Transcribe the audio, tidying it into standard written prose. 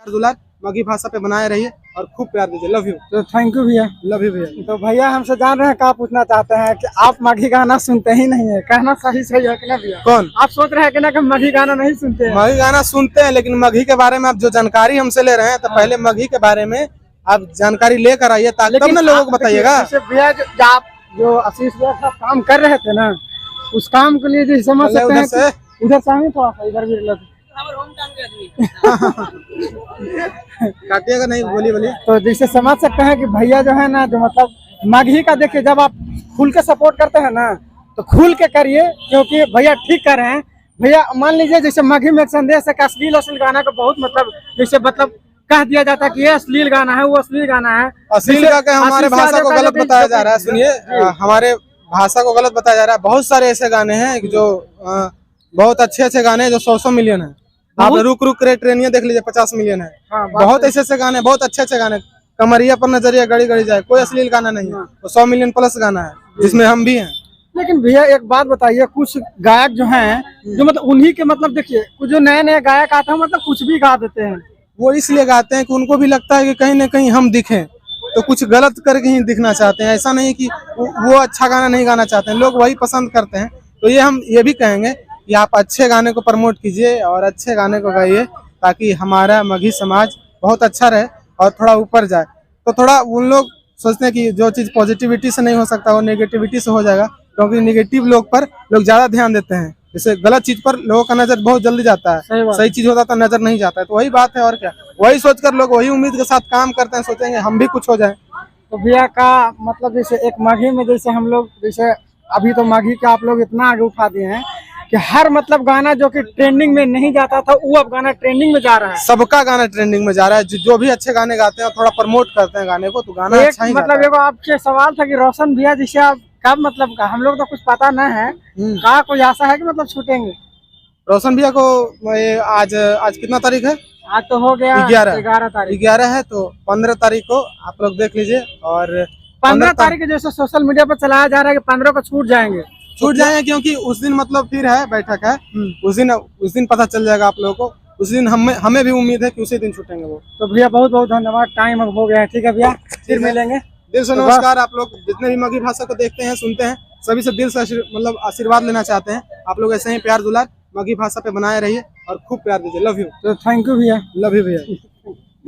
दुलार मगही भाषा पे बनाए रहिए और खूब प्यार दीजिए। Love you. तो थैंक यू भैया। लव यू भैया। तो भैया हमसे जान रहे हैं, क्या पूछना चाहते हैं कि आप मगही गाना सुनते ही नहीं है, कहना सही सही है कि ना भैया? कौन? आप सोच रहे हैं कि ना कि मगही गाना नहीं सुनते हैं? मगही गाना सुनते हैं, लेकिन मगही के बारे में आप जो जानकारी हमसे ले रहे हैं, तो पहले मगही के बारे में आप जानकारी लेकर आइए, ताकि तब ना लोगों को बताइएगा। जैसे भैया आप जो आशीष भैया साथ काम कर रहे थे ना, उस काम के लिए जो समझ सकते हैं कि उधर से थोड़ा सा इधर भी काटिएगा नहीं, बोलिए बोलिए। तो जैसे समझ सकते हैं कि भैया जो है ना, जो मतलब मगही का देखिए, जब आप खुल के सपोर्ट करते हैं ना, तो खुल के करिए, क्योंकि भैया ठीक कर रहे हैं। भैया मान लीजिए जैसे मगही में एक संदेश है कि अश्लील गाना को बहुत मतलब जैसे मतलब कह दिया जाता है कि ये अश्लील गाना है, वो अश्लील गाना है। अश्लील का क्या हमारे भाषा को गलत बताया जा रहा है। सुनिए, हमारे भाषा को गलत बताया जा रहा है। बहुत सारे ऐसे गाने हैं जो बहुत अच्छे गाने हैं जो 100 मिलियन है। आप रुक रुक करे ट्रेनिया देख लीजिए, 50 मिलियन है। बहुत ऐसे गाने, बहुत अच्छे गाने। कमरिया पर नजरिया गड़ी गड़ी जाए, कोई अश्लील गाना नहीं है। वो 100 मिलियन प्लस गाना है, जिसमें हम भी हैं। लेकिन भैया एक बात बताइए, कुछ गायक जो हैं जो मतलब उन्हीं के मतलब देखिए, कुछ जो नए नए गायक आते हैं मतलब कुछ भी गा देते हैं। वो इसलिए गाते हैं कि उनको भी लगता है कि कहीं ना कहीं हम दिखें, तो कुछ गलत करके ही दिखना चाहते हैं। ऐसा नहीं कि वो अच्छा गाना नहीं गाना चाहते हैं, लोग वही पसंद करते हैं। तो ये हम ये भी कहेंगे कि आप अच्छे गाने को प्रमोट कीजिए और अच्छे गाने को गाइए, ताकि हमारा मगही समाज बहुत अच्छा रहे और थोड़ा ऊपर जाए। तो थोड़ा उन लोग सोचते हैं कि जो चीज़ पॉजिटिविटी से नहीं हो सकता वो नेगेटिविटी से हो जाएगा, क्योंकि नेगेटिव लोग पर लोग ज़्यादा ध्यान देते हैं। जैसे गलत चीज पर लोगों का नजर बहुत जल्दी जाता है, सही चीज होता तो नजर नहीं जाता है। तो वही बात है, और क्या। वही सोचकर लोग वही उम्मीद के साथ काम करते हैं, सोचेंगे हम भी कुछ हो जाए। तो भैया का मतलब जैसे एक मगही में जैसे हम लोग जैसे अभी तो मगही का आप लोग इतना आगे उठा दिए हैं कि हर मतलब गाना जो कि ट्रेंडिंग में नहीं जाता था, वो अब गाना ट्रेंडिंग में जा रहा है। सबका गाना ट्रेंडिंग में जा रहा है। जो भी अच्छे गाने गाते हैं और थोड़ा प्रमोट करते हैं गाने को, तो गाना अच्छा ही मतलब एगो आपसे सवाल था कि रोशन भैया जिसे आप कब मतलब का हम लोग तो कुछ पता न है, कहा कोई आशा है कि मतलब छूटेंगे रोशन भैया को? आज कितना तारीख है? आज तो हो गया 11 तारीख। 11 है, तो 15 तारीख को आप लोग देख लीजिए। और 15 तारीख जैसे सोशल मीडिया पर चलाया जा रहा है कि 15 को छूट जाएंगे, क्योंकि उस दिन मतलब फिर है बैठक है। उस दिन पता चल जाएगा आप लोगों को। उस दिन हमें भी उम्मीद है कि उसी दिन छूटेंगे वो। तो भैया बहुत बहुत धन्यवाद, टाइम अब हो गया है। ठीक है भैया, फिर मिलेंगे। दिल से नमस्कार। आप लोग जितने भी मगही भाषा को देखते हैं, सुनते हैं, सभी से दिल से मतलब आशीर्वाद लेना चाहते हैं। आप लोग ऐसे ही प्यार दुलार मगही भाषा पे बनाए रहिए और खूब प्यार दीजिए। Love you. तो थैंक यू भैया। लव यू भैया।